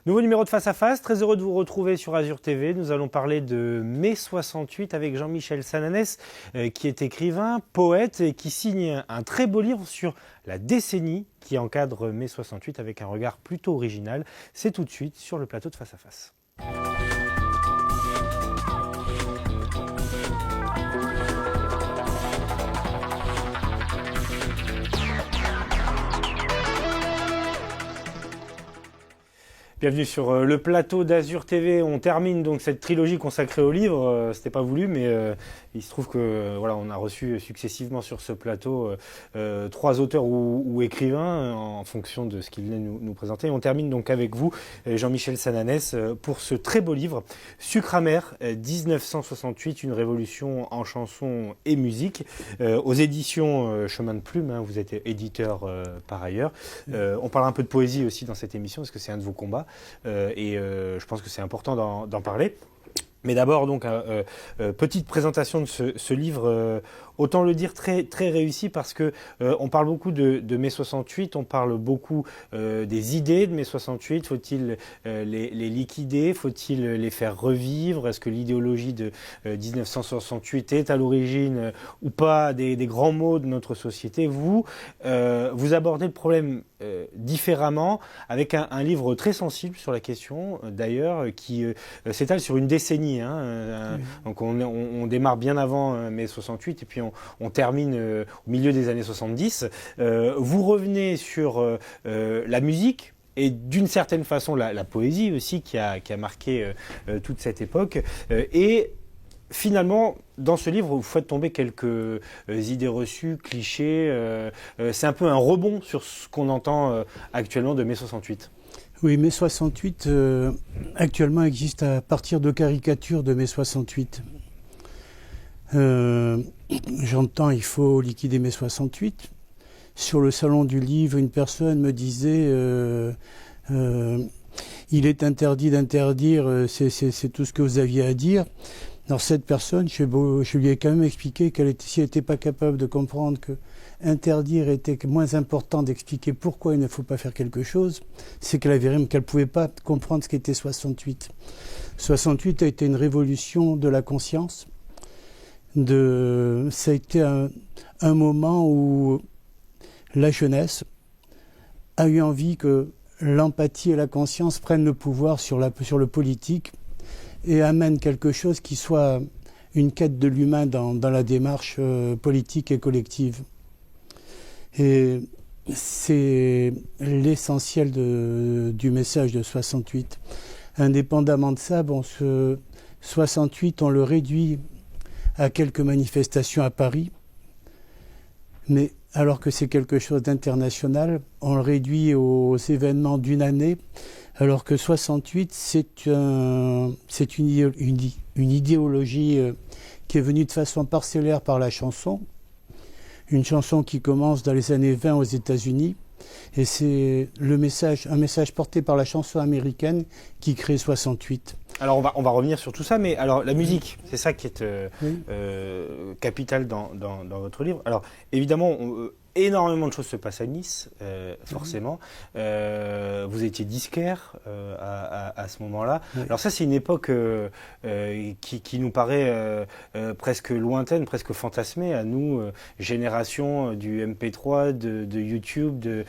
Nouveau numéro de Face à Face, très heureux de vous retrouver sur Azur TV. Nous allons parler de mai 68 avec Jean-Michel Sananès, qui est écrivain, poète et qui signe un très beau livre sur la décennie qui encadre mai 68 avec un regard plutôt original. C'est tout de suite sur le plateau de Face à Face. Bienvenue sur le plateau d'Azur TV. On termine donc cette trilogie consacrée au livre. C'était pas voulu, mais il se trouve que voilà, on a reçu successivement sur ce plateau 3 auteurs ou écrivains en fonction de ce qu'ils venaient nous présenter. Et on termine donc avec vous, Jean-Michel Sananès, pour ce très beau livre, Sucre amer, 1968, une révolution en chanson et musique, aux éditions Chemin de Plume. Hein, vous êtes éditeur par ailleurs. On parle un peu de poésie aussi dans cette émission, parce que c'est un de vos combats. Je pense que c'est important d'en parler. Mais d'abord, donc, petite présentation de ce livre, autant le dire très, très réussi, parce que on parle beaucoup de mai 68, on parle beaucoup des idées de mai 68. Faut-il les liquider? Faut-il les faire revivre? Est-ce que l'idéologie de 1968 est à l'origine ou pas des grands maux de notre société? Vous abordez le problème différemment, avec un livre très sensible sur la question, d'ailleurs, qui s'étale sur une décennie. Hein, donc on démarre bien avant mai 68 et puis on termine au milieu des années 70. Vous revenez sur la musique et d'une certaine façon la poésie aussi qui a marqué toute cette époque. Et finalement, dans ce livre, vous faites tomber quelques idées reçues, clichés. C'est un peu un rebond sur ce qu'on entend actuellement de mai 68. Oui, mai 68, actuellement, existe à partir de caricatures de mai 68. J'entends, il faut liquider mai 68. Sur le salon du livre, une personne me disait il est interdit d'interdire, c'est tout ce que vous aviez à dire. Alors cette personne, je lui ai quand même expliqué si elle n'était pas capable de comprendre que interdire était moins important d'expliquer pourquoi il ne faut pas faire quelque chose, c'est qu'elle ne pouvait pas comprendre ce qu'était 68. 68 a été une révolution de la conscience. Ça a été un moment où la jeunesse a eu envie que l'empathie et la conscience prennent le pouvoir sur le politique et amènent quelque chose qui soit une quête de l'humain dans la démarche politique et collective. Et c'est l'essentiel du message de 68. Indépendamment de ça, ce 68, on le réduit à quelques manifestations à Paris, mais alors que c'est quelque chose d'international, on le réduit aux événements d'une année, alors que 68, c'est une idéologie qui est venue de façon parcellaire par la chanson, une chanson qui commence dans les années 20 aux États-Unis, et c'est un message porté par la chanson américaine qui crée 68. Alors on va revenir sur tout ça, mais alors la musique, c'est ça qui est capital dans votre livre. Alors évidemment, énormément de choses se passent à Nice, forcément. Vous étiez disquaire à ce moment-là. Oui. Alors ça, c'est une époque qui nous paraît presque lointaine, presque fantasmée à nous, génération du MP3, de YouTube, de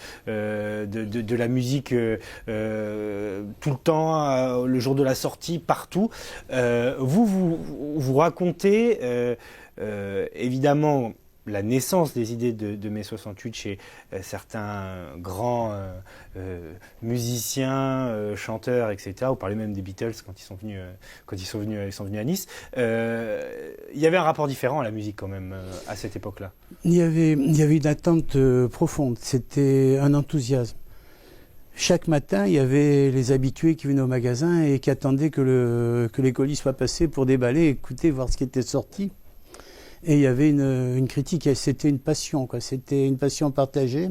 la musique tout le temps, le jour de la sortie, partout. Vous racontez évidemment la naissance des idées de mai 68 chez certains grands musiciens, chanteurs, etc. Vous parlez même des Beatles quand ils sont venus à Nice. Il y avait un rapport différent à la musique quand même à cette époque-là. Il y avait une attente profonde. C'était un enthousiasme. Chaque matin, il y avait les habitués qui venaient au magasin et qui attendaient que les colis soient passés pour déballer, écouter, voir ce qui était sorti. Et il y avait une critique, c'était une passion, quoi. C'était une passion partagée.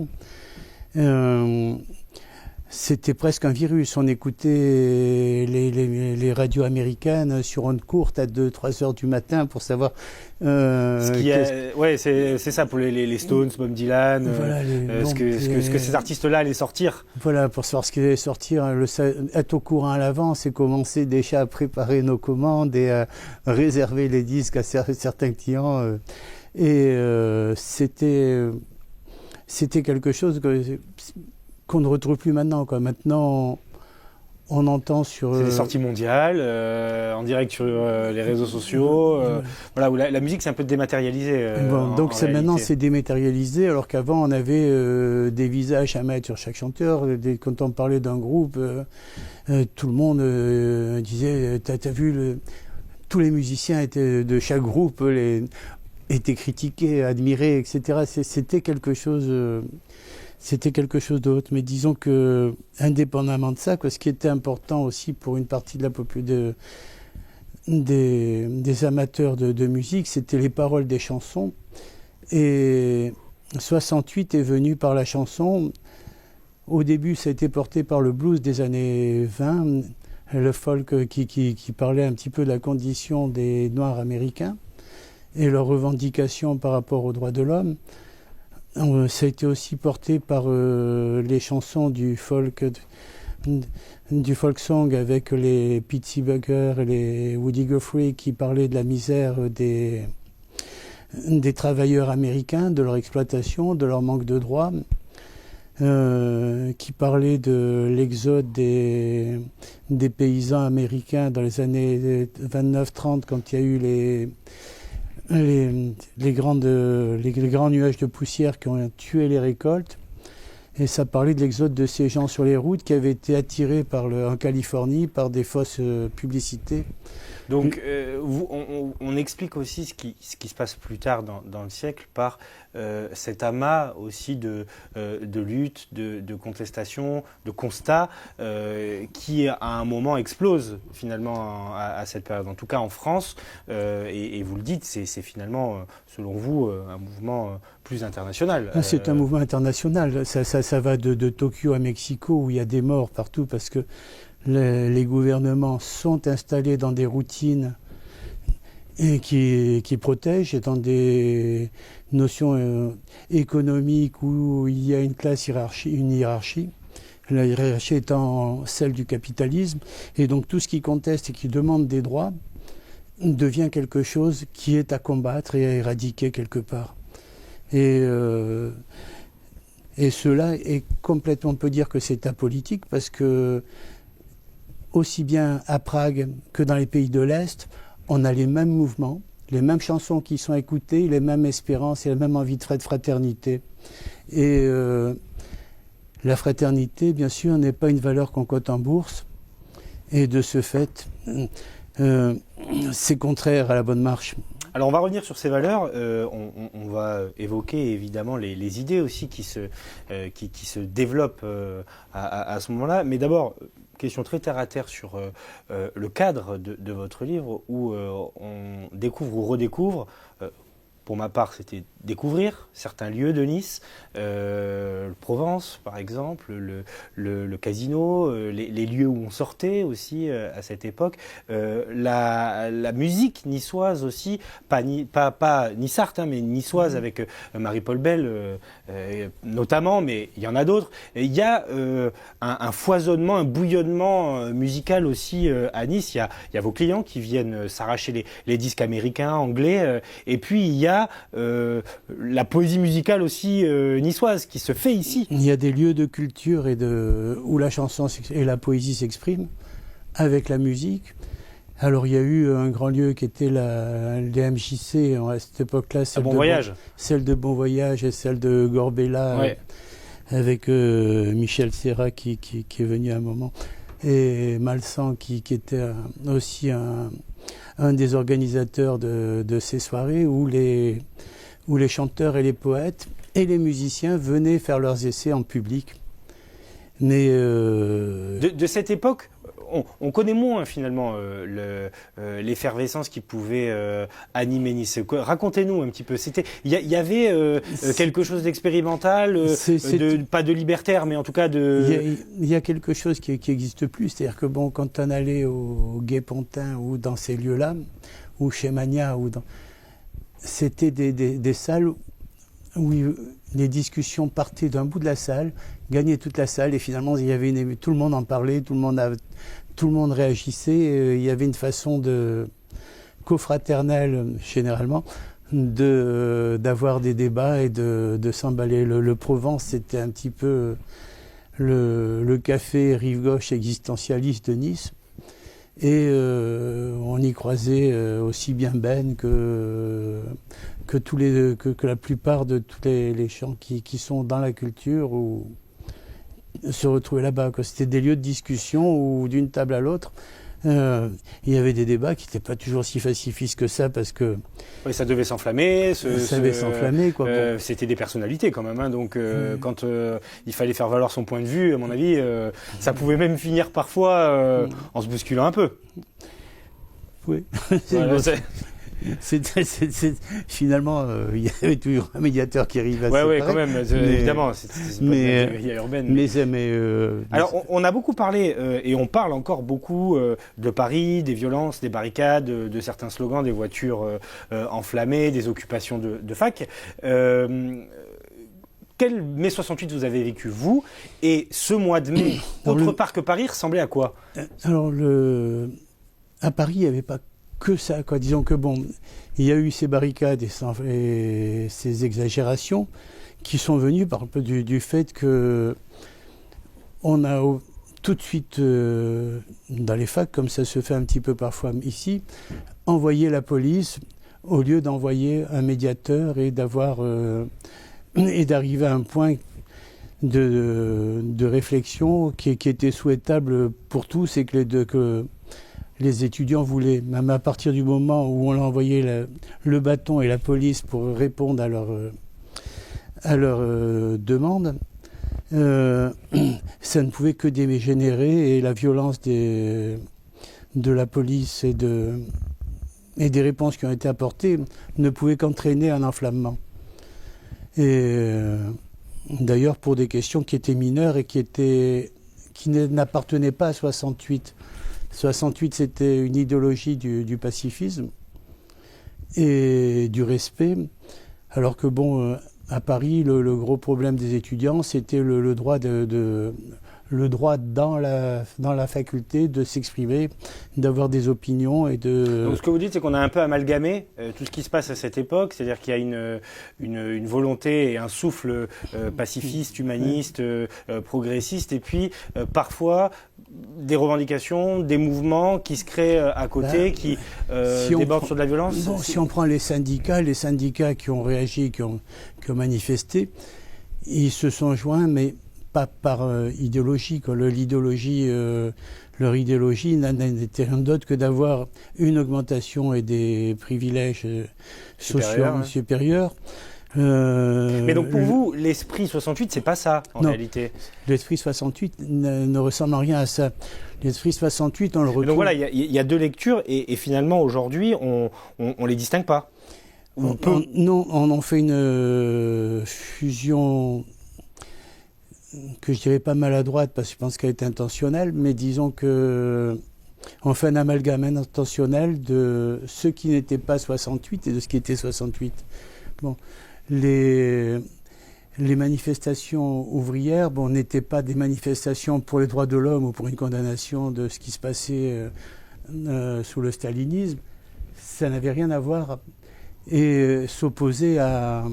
c'était presque un virus. On écoutait les radios américaines sur ondes courtes à 2-3 heures du matin pour savoir... ouais, c'est ça pour les Stones, Bob Dylan, voilà, ce que ces artistes-là allaient sortir. Voilà, pour savoir ce qu'ils allaient sortir, être au courant à l'avance et commencer déjà à préparer nos commandes et à réserver les disques à certains clients. C'était quelque chose qu'on ne retrouve plus maintenant, quoi. Maintenant, on entend sur... C'est des sorties mondiales, en direct sur les réseaux sociaux. Voilà, où la musique, c'est un peu dématérialisé. Donc maintenant, c'est dématérialisé, alors qu'avant, on avait des visages à mettre sur chaque chanteur. Quand on parlait d'un groupe, tout le monde disait, t'as vu, tous les musiciens de chaque groupe étaient critiqués, admirés, etc. C'était quelque chose... C'était quelque chose d'autre, mais disons que, indépendamment de ça, ce qui était important aussi pour une partie de la des amateurs de musique, c'était les paroles des chansons. Et 68 est venu par la chanson. Au début, ça a été porté par le blues des années 20, le folk qui parlait un petit peu de la condition des Noirs américains et leurs revendications par rapport aux droits de l'homme. Ça a été aussi porté par les chansons du folk song avec les Pete Seeger et les Woody Guthrie qui parlaient de la misère des travailleurs américains, de leur exploitation, de leur manque de droits, qui parlaient de l'exode des paysans américains dans les années 29-30 quand il y a eu les grands nuages de poussière qui ont tué les récoltes. Et ça parlait de l'exode de ces gens sur les routes qui avaient été attirés en Californie par des fausses publicités. Donc on explique aussi ce qui se passe plus tard dans le siècle par cet amas aussi de lutte, de contestation, de constat qui à un moment explose finalement à cette période. En tout cas en France, et vous le dites, c'est finalement selon vous un mouvement plus international. C'est un mouvement international. Ça va de Tokyo à Mexico où il y a des morts partout parce que les gouvernements sont installés dans des routines et qui protègent, et dans des notions économiques où il y a une hiérarchie, la hiérarchie étant celle du capitalisme, et donc tout ce qui conteste et qui demande des droits devient quelque chose qui est à combattre et à éradiquer quelque part. Et cela est complètement, on peut dire que c'est apolitique parce que aussi bien à Prague que dans les pays de l'Est, on a les mêmes mouvements, les mêmes chansons qui sont écoutées, les mêmes espérances et la même envie de fraternité. Et la fraternité, bien sûr, n'est pas une valeur qu'on cote en bourse. Et de ce fait, c'est contraire à la bonne marche. Alors on va revenir sur ces valeurs, on va évoquer évidemment les idées aussi qui se développent à ce moment-là, mais d'abord, question très terre à terre sur le cadre de votre livre où on découvre ou redécouvre, pour ma part c'était découvrir certains lieux de Nice, Provence par exemple, le casino, les lieux où on sortait aussi à cette époque, la musique niçoise aussi, pas nissarte, mais niçoise avec Marie-Paul Bell notamment, mais il y en a d'autres. Et il y a un foisonnement, un bouillonnement musical aussi à Nice. Il y a vos clients qui viennent s'arracher les disques américains, anglais, et puis il y a la poésie musicale aussi niçoise qui se fait ici. Il y a des lieux de culture où la chanson et la poésie s'expriment avec la musique. Alors il y a eu un grand lieu qui était les MJC à cette époque-là, celle de Bon Voyage et celle de Gorbella, ouais. Avec Michel Serra qui est venu à un moment, et Malsan qui était aussi un des organisateurs de ces soirées où les chanteurs et les poètes et les musiciens venaient faire leurs essais en public. Mais de cette époque, on connaît moins finalement l'effervescence qui pouvait animer Nice. Racontez-nous un petit peu. Il y avait quelque chose d'expérimental, pas de libertaire, mais en tout cas de... Il y a quelque chose qui n'existe plus. C'est-à-dire que bon, quand on allait au Gué-Pontin ou dans ces lieux-là, ou chez Mania, c'était des salles où les discussions partaient d'un bout de la salle, gagnaient toute la salle, et finalement il y avait tout le monde en parlait, tout le monde réagissait. Il y avait une façon cofraternelle généralement d'avoir des débats et de s'emballer. Le Provence, c'était un petit peu le café rive gauche existentialiste de Nice. Et on y croisait aussi bien Ben que la plupart de tous les gens qui sont dans la culture ou se retrouvaient là-bas. C'était des lieux de discussion où d'une table à l'autre, il y avait des débats qui n'étaient pas toujours si pacifistes que ça, parce que... Oui, ça devait s'enflammer. Ça devait s'enflammer, quoi. C'était des personnalités quand même, hein, donc quand il fallait faire valoir son point de vue, à mon avis, ça pouvait même finir parfois en se bousculant un peu. Oui. Voilà, finalement, il y avait toujours un médiateur qui arrive à séparer. Oui, quand même, évidemment, c'est pas une guérilla urbaine. Alors, on a beaucoup parlé, et on parle encore beaucoup de Paris, des violences, des barricades, de certains slogans, des voitures enflammées, des occupations de fac. Quel mai 68 vous avez vécu, vous? Et ce mois de mai, autre part que Paris, ressemblait à quoi? Alors, à Paris, il n'y avait pas que ça, quoi. Disons que bon, il y a eu ces barricades et ces exagérations qui sont venues par un peu du fait que on a tout de suite, dans les facs, comme ça se fait un petit peu parfois ici, envoyé la police au lieu d'envoyer un médiateur et d'arriver à un point de réflexion qui était souhaitable pour tous, et que les étudiants voulaient. Même à partir du moment où on a envoyé le bâton et la police pour répondre à leur demande, ça ne pouvait que dégénérer, et la violence de la police et des réponses qui ont été apportées ne pouvait qu'entraîner un enflammement. Et d'ailleurs, pour des questions qui étaient mineures et qui n'appartenaient pas à 68. 68, c'était une idéologie du pacifisme et du respect, alors que bon, à Paris, le gros problème des étudiants, c'était le droit dans la faculté de s'exprimer, d'avoir des opinions et de... Donc ce que vous dites, c'est qu'on a un peu amalgamé tout ce qui se passe à cette époque, c'est-à-dire qu'il y a une volonté et un souffle pacifiste, humaniste, progressiste, et puis parfois des revendications, des mouvements qui se créent à côté, qui débordent sur de la violence. Bon, si on prend les syndicats qui ont réagi, qui ont manifesté, ils se sont joints, mais pas par idéologie. Leur idéologie n'était rien d'autre que d'avoir une augmentation et des privilèges sociaux supérieurs. Mais donc pour vous, l'esprit 68, c'est pas ça en réalité. L'esprit 68 ne ressemble en rien à ça. L'esprit 68, on le retrouve... Donc voilà, il y a deux lectures, et finalement aujourd'hui, on les distingue pas. Non, on en fait une fusion que je dirais pas maladroite, parce que je pense qu'elle est intentionnelle, mais disons que on fait un amalgame intentionnel de ce qui n'était pas 68 et de ce qui était 68. Bon, les manifestations ouvrières, n'étaient pas des manifestations pour les droits de l'homme ou pour une condamnation de ce qui se passait sous le stalinisme. Ça n'avait rien à voir. Et s'opposer à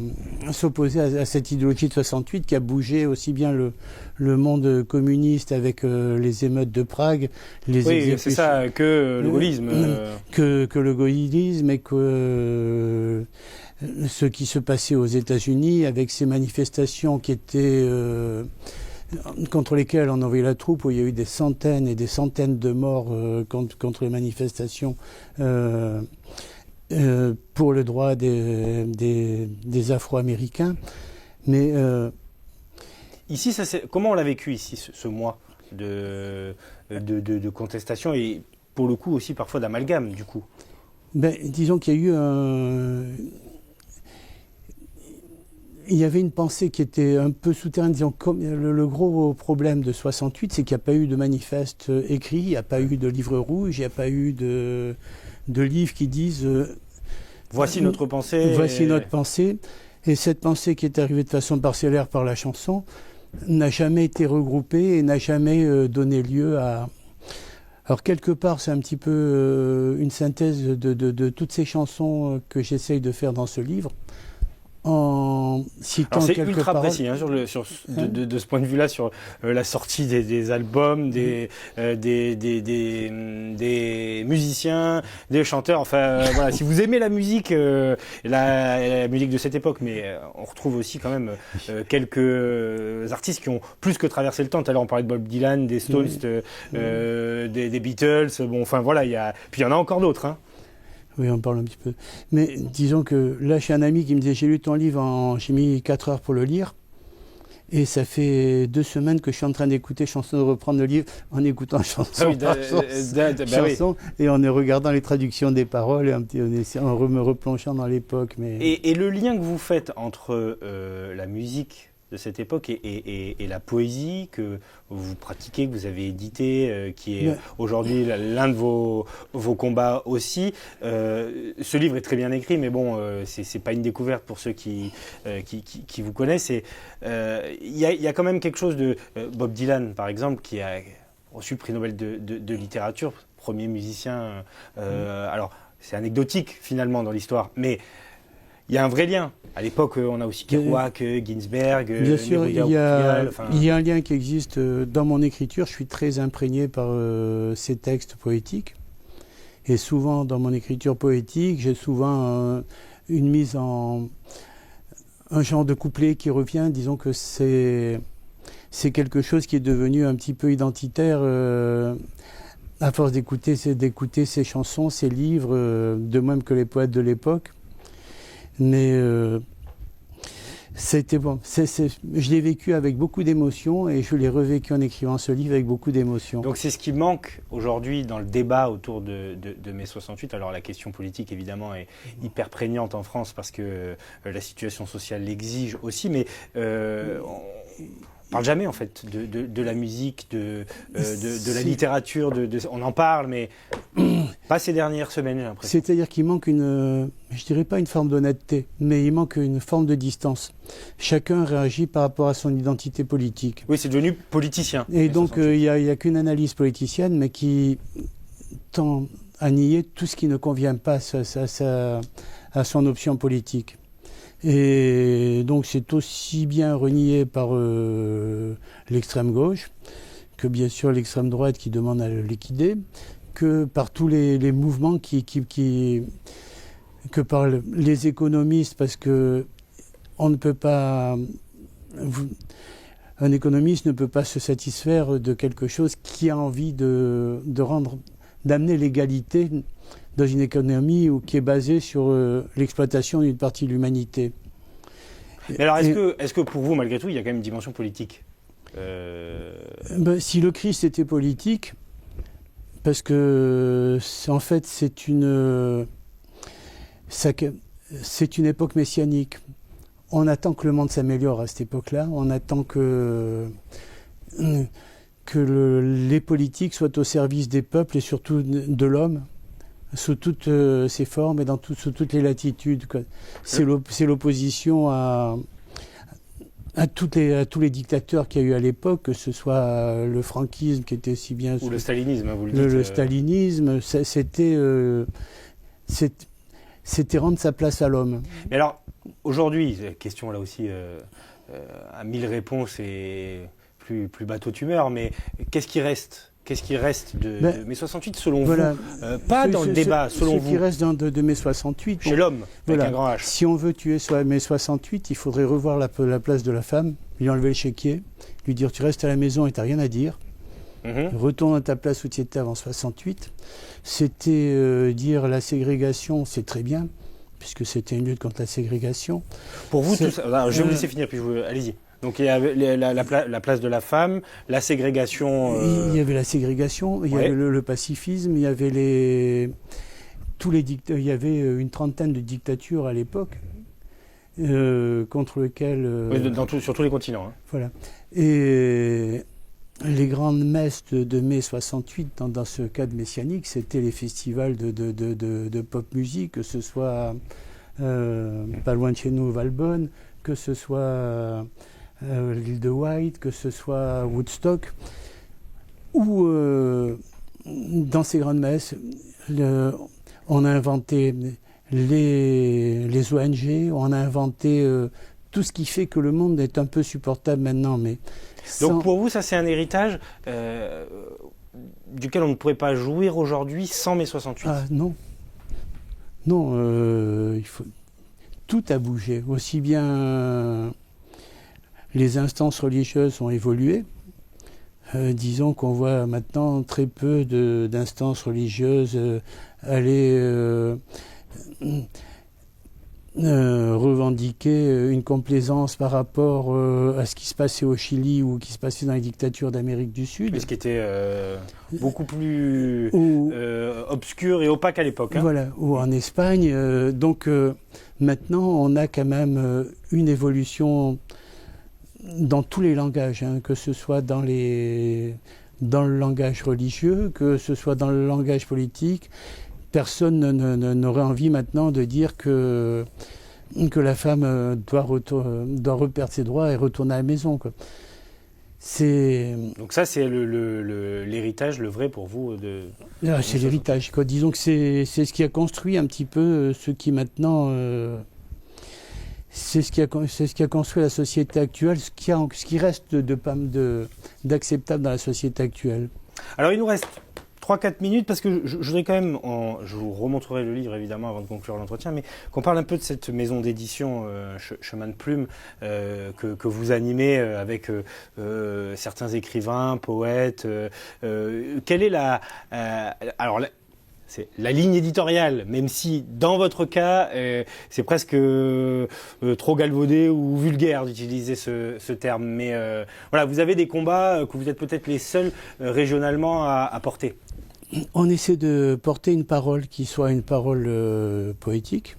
cette idéologie de 68 qui a bougé aussi bien le monde communiste avec les émeutes de Prague, c'est ça, que le gaullisme. Que le gaullisme, et que ce qui se passait aux États-Unis avec ces manifestations qui étaient contre lesquelles on envoyait la troupe, où il y a eu des centaines et des centaines de morts contre les manifestations pour le droit des Afro-Américains. Mais ici, comment on l'a vécu ici, ce mois? de contestation et pour le coup aussi parfois d'amalgame du coup. Disons qu'il y a eu il y avait une pensée qui était un peu souterraine, disons, comme le gros problème de 68, c'est qu'il n'y a pas eu de manifeste écrit, il n'y a pas eu de livre rouge, il n'y a pas eu de livres qui disent voici notre pensée. Voici notre pensée. Et cette pensée qui est arrivée de façon parcellaire par la chanson n'a jamais été regroupée et n'a jamais donné lieu à... Alors quelque part, c'est un petit peu une synthèse de toutes ces chansons que j'essaye de faire dans ce livre. En citant c'est quelques ultra paroles. précis de ce point de vue-là sur la sortie des albums, des musiciens, des chanteurs. Enfin, voilà, si vous aimez la musique, la musique de cette époque, mais on retrouve aussi quand même quelques artistes qui ont plus que traversé le temps. Tout à l'heure, on parlait de Bob Dylan, des Stones, des Beatles. Bon, enfin voilà, puis il y en a encore d'autres. Hein. Oui, on parle un petit peu. Mais disons que là, j'ai un ami qui me disait, j'ai lu ton livre, j'ai mis 4 heures pour le lire. Et ça fait 2 semaines que je suis en train d'écouter Chanson, de reprendre le livre en écoutant chanson par chanson et en regardant les traductions des paroles et en me replongeant dans l'époque. Et le lien que vous faites entre la musique de cette époque et la poésie que vous pratiquez, que vous avez édité, qui est aujourd'hui l'un de vos combats aussi. Ce livre est très bien écrit, mais bon, c'est pas une découverte pour ceux qui vous connaissent. Il y a quand même quelque chose de Bob Dylan, par exemple, qui a reçu le prix Nobel de littérature, premier musicien. Alors, c'est anecdotique finalement dans l'histoire, mais il y a un vrai lien. À l'époque, on a aussi Kerouac, Ginsberg, bien sûr, il y a un lien qui existe dans mon écriture. Je suis très imprégné par ces textes poétiques. Et souvent, dans mon écriture poétique, j'ai souvent une mise en... un genre de couplet qui revient. Disons que c'est quelque chose qui est devenu un petit peu identitaire à force d'écouter ces chansons, ces livres, de même que les poètes de l'époque. Mais c'était bon. Je l'ai vécu avec beaucoup d'émotion et je l'ai revécu en écrivant ce livre avec beaucoup d'émotion. Donc c'est ce qui manque aujourd'hui dans le débat autour de mai 68. Alors la question politique évidemment est hyper prégnante en France parce que la situation sociale l'exige aussi, mais on parle jamais en fait de la musique, de la littérature, on en parle, mais pas ces dernières semaines, j'ai l'impression. C'est-à-dire qu'il manque je dirais pas une forme d'honnêteté, mais il manque une forme de distance. Chacun réagit par rapport à son identité politique. Oui, c'est devenu politicien. Et donc il y a qu'une analyse politicienne, mais qui tend à nier tout ce qui ne convient pas à son option politique. Et donc c'est aussi bien renié par l'extrême gauche que bien sûr l'extrême droite qui demande à le liquider, que par tous les mouvements que par les économistes, parce que on ne peut pas, un économiste ne peut pas se satisfaire de quelque chose qui a envie d'amener l'égalité dans une économie qui est basée sur l'exploitation d'une partie de l'humanité. Mais alors, est-ce que pour vous, malgré tout, il y a quand même une dimension politique si le Christ était politique, parce que en fait c'est une époque messianique. On attend que le monde s'améliore à cette époque-là. On attend que les politiques soient au service des peuples et surtout de l'homme, sous toutes ses formes et sous toutes les latitudes. C'est l'opposition à tous les dictateurs qu'il y a eu à l'époque, que ce soit le franquisme qui était si bien... Ou le stalinisme, vous le dites. Le stalinisme, c'était rendre sa place à l'homme. Mais alors, aujourd'hui, question là aussi à 1000 réponses et plus bateau tu meurs, mais qu'est-ce qui reste de mai 68 selon vous Pas dans le débat, selon vous. Ce qui reste de mai 68... Chez l'homme, avec un grand H. Si on veut tuer mai 68, il faudrait revoir la place de la femme, lui enlever le chéquier, lui dire tu restes à la maison et tu n'as rien à dire. Retourne à ta place où tu étais avant 68. C'était dire la ségrégation, c'est très bien, puisque c'était une lutte contre la ségrégation. Pour vous, tout ça, alors, je vais vous laisser finir, puis allez-y. Donc il y avait la place de la femme, la ségrégation. Il y avait la ségrégation, il y avait le pacifisme, il y avait il y avait une trentaine de dictatures à l'époque contre lesquelles. Sur tous les continents. Hein. Voilà. Et les grandes messes de mai 68, dans ce cadre messianique, c'était les festivals de pop musique, que ce soit pas loin de chez nous, Valbonne, que ce soit l'île de White, que ce soit Woodstock, où dans ces grandes messes, on a inventé les ONG, on a inventé tout ce qui fait que le monde est un peu supportable maintenant. Mais donc pour vous, ça c'est un héritage duquel on ne pourrait pas jouir aujourd'hui sans mai 68. Ah non. Non, tout a bougé. Aussi bien les instances religieuses ont évolué. Disons qu'on voit maintenant très peu d'instances religieuses aller revendiquer une complaisance par rapport à ce qui se passait au Chili ou qui se passait dans les dictatures d'Amérique du Sud. Mais ce qui était beaucoup plus obscur et opaque à l'époque. Hein. Voilà, ou en Espagne. Donc maintenant, on a quand même une évolution dans tous les langages, hein, que ce soit dans le langage religieux, que ce soit dans le langage politique. Personne n'aurait envie maintenant de dire que la femme doit reperdre ses droits et retourner à la maison, quoi. Donc ça, c'est l'héritage, le vrai pour vous c'est l'héritage, quoi. Disons que c'est ce qui a construit un petit peu ce qui maintenant... c'est ce qui a construit la société actuelle, ce qui reste d'acceptable dans la société actuelle. Alors il nous reste 3-4 minutes parce que je voudrais quand même, je vous remontrerai le livre évidemment avant de conclure l'entretien, mais qu'on parle un peu de cette maison d'édition Chemin de Plume que vous animez avec certains écrivains, poètes. Quelle est c'est la ligne éditoriale, même si dans votre cas, c'est presque trop galvaudé ou vulgaire d'utiliser ce terme. Mais voilà, vous avez des combats que vous êtes peut-être les seuls régionalement à porter. On essaie de porter une parole qui soit une parole poétique,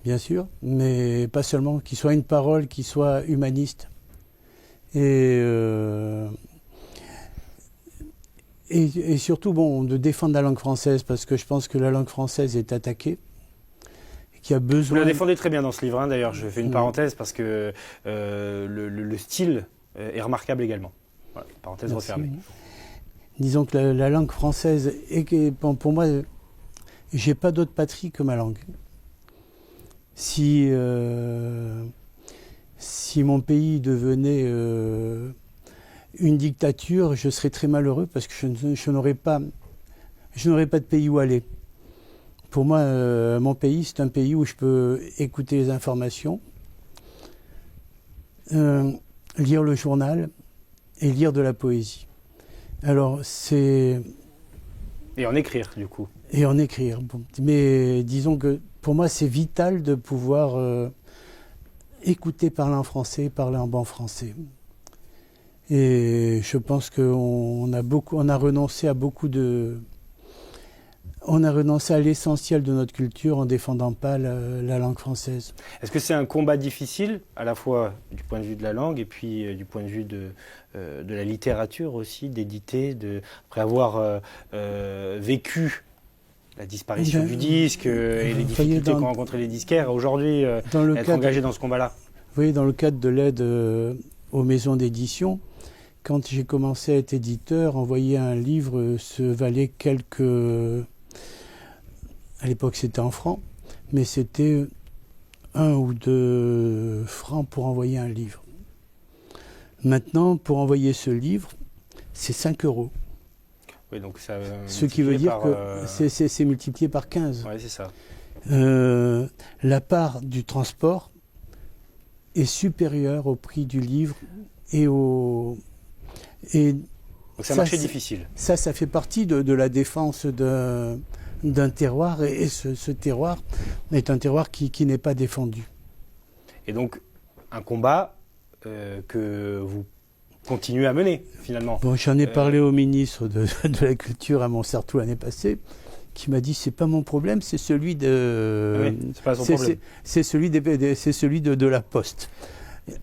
bien sûr, mais pas seulement, qui soit une parole qui soit humaniste. Et surtout, de défendre la langue française, parce que je pense que la langue française est attaquée, qui a besoin... Vous la défendez très bien dans ce livre, hein, d'ailleurs, je fais une parenthèse, parce que le style est remarquable également. Voilà, parenthèse refermée. Disons que la langue française, pour moi, j'ai pas d'autre patrie que ma langue. Si mon pays devenait... une dictature, je serais très malheureux parce que je n'aurais pas de pays où aller. Pour moi, mon pays, c'est un pays où je peux écouter les informations, lire le journal et lire de la poésie. Alors, c'est... Et en écrire, du coup. Et en écrire. Bon. Mais disons que pour moi, c'est vital de pouvoir écouter parler en français, parler en bon français. Et je pense qu'on a renoncé à l'essentiel de notre culture en défendant pas la langue française. Est-ce que c'est un combat difficile, à la fois du point de vue de la langue et puis du point de vue de la littérature aussi, d'éditer, après avoir vécu la disparition du disque et les difficultés qu'ont rencontré les disquaires, aujourd'hui être engagé dans ce combat-là? Vous voyez, dans le cadre de l'aide aux maisons d'édition, quand j'ai commencé à être éditeur, envoyer un livre se valait à l'époque c'était en francs, mais c'était 1 ou 2 francs pour envoyer un livre. Maintenant, pour envoyer ce livre, c'est 5 €. Oui, donc ça, ce qui veut dire que c'est multiplié par 15. Oui, c'est ça. La part du transport est supérieure au prix du livre et donc c'est un marché difficile. Ça fait partie de la défense d'un terroir, et ce terroir est un terroir qui n'est pas défendu. Et donc, un combat que vous continuez à mener, finalement. Bon, j'en ai parlé au ministre de la Culture à Montserrat l'année passée, qui m'a dit c'est pas mon problème, c'est celui de. Oui, c'est pas son problème. C'est celui de la Poste.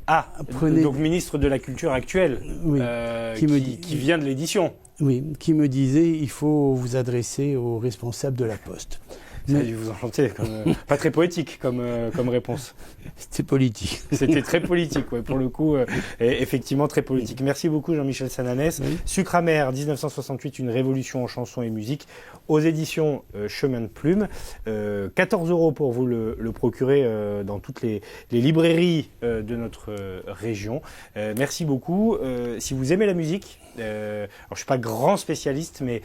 Ah, donc ministre de la Culture actuel, oui, qui vient de l'édition. Oui, qui me disait il faut vous adresser aux responsables de la Poste. Ça a dû vous enchanter, pas très poétique comme réponse. C'était politique. C'était très politique, ouais, pour le coup, effectivement très politique. Merci beaucoup Jean-Michel Sananès. Oui. Sucre amer, 1968, une révolution en chanson et musique, aux éditions Chemin de Plume. 14 € pour vous le procurer dans toutes les librairies de notre région. Merci beaucoup. Si vous aimez la musique, alors je suis pas grand spécialiste, mais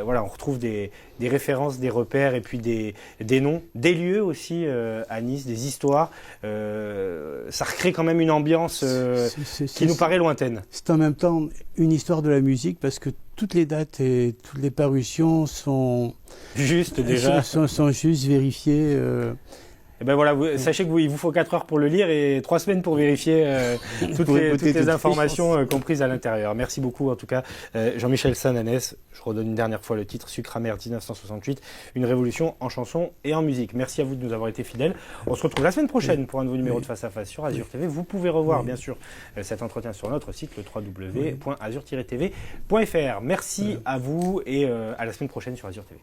voilà, on retrouve des références, des repères et puis des noms, des lieux aussi à Nice, des histoires. Ça recrée quand même une ambiance qui nous paraît lointaine. C'est en même temps une histoire de la musique parce que toutes les dates et toutes les parutions sont justes déjà. Sont juste vérifiées. Et ben voilà, sachez qu'il vous faut 4 heures pour le lire et 3 semaines pour vérifier toutes les informations comprises à l'intérieur. Merci beaucoup en tout cas Jean-Michel Sananès. Je redonne une dernière fois le titre, Sucre amer 1968, une révolution en chanson et en musique. Merci à vous de nous avoir été fidèles. On se retrouve la semaine prochaine pour un nouveau numéro de Face à Face sur Azur TV. Vous pouvez revoir bien sûr cet entretien sur notre site, le www.azur-tv.fr. Merci à vous et à la semaine prochaine sur Azur TV.